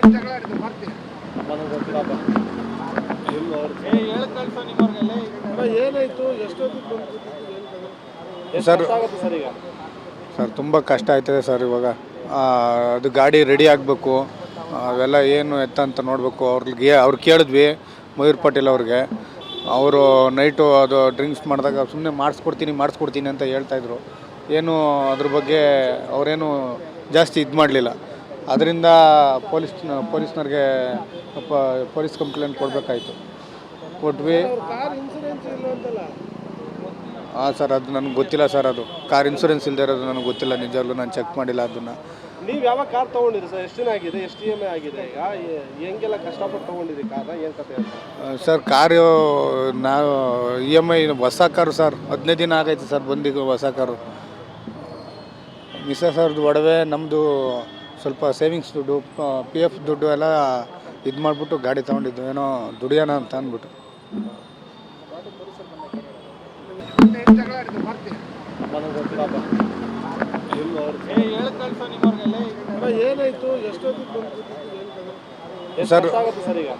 ನನಗೆ ಗೊತ್ತಿಲ್ಲಪ್ಪ. ಏನಾಯ್ತು ಎಷ್ಟೊತ್ತಿಗೆ ಸರ್ ಸರ್ ಈಗ ಸರ್ ತುಂಬ ಕಷ್ಟ ಆಯ್ತದೆ ಸರ್ ಇವಾಗ. ಅದು ಗಾಡಿ ರೆಡಿ ಆಗಬೇಕು, ಅವೆಲ್ಲ ಏನು ಎತ್ತ ಅಂತ ನೋಡಬೇಕು. ಅವ್ರು ಕೇಳಿದ್ವಿ ಮಯೂರ್ ಪಾಟೀಲ್ ಅವ್ರಿಗೆ. ಅವರು ನೈಟು ಅದು ಡ್ರಿಂಕ್ಸ್ ಮಾಡಿದಾಗ ಸುಮ್ಮನೆ ಮಾಡಿಸ್ಕೊಡ್ತೀನಿ ಅಂತ ಹೇಳ್ತಾಯಿದ್ರು. ಏನು ಅದ್ರ ಬಗ್ಗೆ ಅವರೇನು ಜಾಸ್ತಿ ಇದು ಮಾಡಲಿಲ್ಲ. ಅದರಿಂದ ಪೊಲೀಸ್ನವ್ರಿಗೆ ಪೊಲೀಸ್ ಕಂಪ್ಲೇಂಟ್ ಕೊಡಬೇಕಾಯ್ತು. ಕೊಟ್ವಿ. ಹಾಂ ಸರ್, ಅದು ನನಗೆ ಗೊತ್ತಿಲ್ಲ ಸರ್. ಅದು ಕಾರ್ ಇನ್ಸೂರೆನ್ಸ್ ಇಲ್ಲದೆ ಇರೋದು ನನಗೆ ಗೊತ್ತಿಲ್ಲ. ನಿಜವಾಗ್ಲೂ ನಾನು ಚೆಕ್ ಮಾಡಿಲ್ಲ ಅದನ್ನು. ನೀವು ಯಾವ ಕಾರ್ ತೊಗೊಂಡಿರಿ ಸರ್? ಎಷ್ಟು ದಿನ ಆಗಿದೆ? ಎಷ್ಟು EMI ಆಗಿದೆ? ಈಗ ಹೆಂಗೆಲ್ಲ ಕಷ್ಟಪಟ್ಟು ತೊಗೊಂಡಿರಿ ಕಾರ್ನ? ಏನು ಕತೆ ಅಂತ ಸರ್? ಕಾರು ನಾವು EMI ಹೊಸ ಕಾರು ಸರ್. 15 ದಿನ ಆಗೈತೆ ಸರ್ ಬಂದಿದ್ದು ಹೊಸ ಕಾರು. ಮಿಸ್ಸಸ್ ಅವ್ರದ್ದು ಒಡವೆ, ನಮ್ಮದು ಸ್ವಲ್ಪ ಸೇವಿಂಗ್ಸ್ ದುಡ್ಡು, PF ದುಡ್ಡು ಎಲ್ಲ ಇದು ಮಾಡಿಬಿಟ್ಟು ಗಾಡಿ ತೊಗೊಂಡಿದ್ದು, ಏನೋ ದುಡಿಯೋಣ ಅಂತ ಅಂದ್ಬಿಟ್ಟು. ನನಗೆ ಗೊತ್ತಿಲ್ಲಪ್ಪ. ಏನಾಯ್ತು ಎಷ್ಟೊತ್ತಿಗೆ ಸರ್ ಸರ್ ಈಗ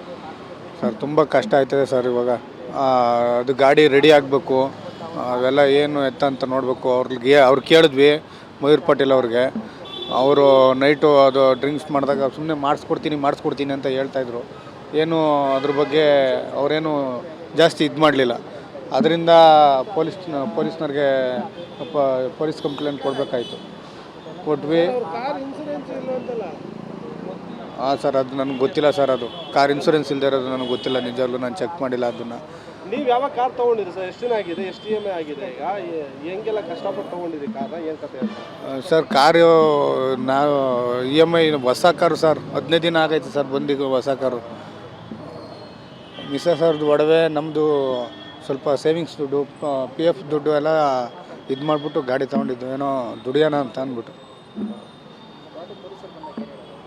ಸರ್ ತುಂಬ ಕಷ್ಟ ಆಯ್ತದೆ ಸರ್ ಇವಾಗ. ಅದು ಗಾಡಿ ರೆಡಿ ಆಗಬೇಕು, ಅವೆಲ್ಲ ಏನು ಎತ್ತ ಅಂತ ನೋಡಬೇಕು. ಅವ್ರು ಕೇಳಿದ್ವಿ ಮಯೂರ್ ಪಾಟೀಲ್ ಅವ್ರಿಗೆ. ಅವರು ನೈಟು ಅದು ಡ್ರಿಂಕ್ಸ್ ಮಾಡಿದಾಗ ಸುಮ್ಮನೆ ಮಾಡಿಸ್ಕೊಡ್ತೀನಿ ಅಂತ ಹೇಳ್ತಾಯಿದ್ರು. ಏನು ಅದ್ರ ಬಗ್ಗೆ ಅವರೇನು ಜಾಸ್ತಿ ಇದು ಮಾಡಲಿಲ್ಲ. ಅದರಿಂದ ಪೊಲೀಸ್ನವ್ರಿಗೆ ಪೊಲೀಸ್ ಕಂಪ್ಲೇಂಟ್ ಕೊಡಬೇಕಾಯ್ತು. ಕೊಟ್ವಿ. ಹಾಂ ಸರ್, ಅದು ನನಗೆ ಗೊತ್ತಿಲ್ಲ ಸರ್. ಅದು ಕಾರ್ ಇನ್ಸೂರೆನ್ಸ್ ಇಲ್ಲದೆ ಇರೋದು ನನಗೆ ಗೊತ್ತಿಲ್ಲ. ನಿಜವಾಗ್ಲೂ ನಾನು ಚೆಕ್ ಮಾಡಿಲ್ಲ ಅದನ್ನು. ನೀವು ಯಾವ ಕಾರ್ ತೊಗೊಂಡಿರಿ ಸರ್? ಎಷ್ಟು ದಿನ ಆಗಿದೆ? ಎಷ್ಟು EMI ಆಗಿದೆ? ಈಗ ಹೆಂಗೆಲ್ಲ ಕಷ್ಟಪಟ್ಟು ತೊಗೊಂಡಿರಿ ಕಾರ್ನ? ಏನು ಕತೆ ಅಂತ ಸರ್? ಕಾರು ನಾವು EMI ಹೊಸ ಕಾರು ಸರ್. 15 ದಿನ ಆಗೈತೆ ಸರ್ ಬಂದಿದ್ದು ಹೊಸ ಕಾರು. ಮಿಸ್ಸಸ್ ಅವ್ರದ್ದು ಒಡವೆ, ನಮ್ಮದು ಸ್ವಲ್ಪ ಸೇವಿಂಗ್ಸ್ ದುಡ್ಡು, PF ದುಡ್ಡು ಎಲ್ಲ ಇದು ಮಾಡಿಬಿಟ್ಟು ಗಾಡಿ ತೊಗೊಂಡಿದ್ದು, ಏನೋ ದುಡಿಯೋಣ ಅಂತ ಅಂದ್ಬಿಟ್ಟು.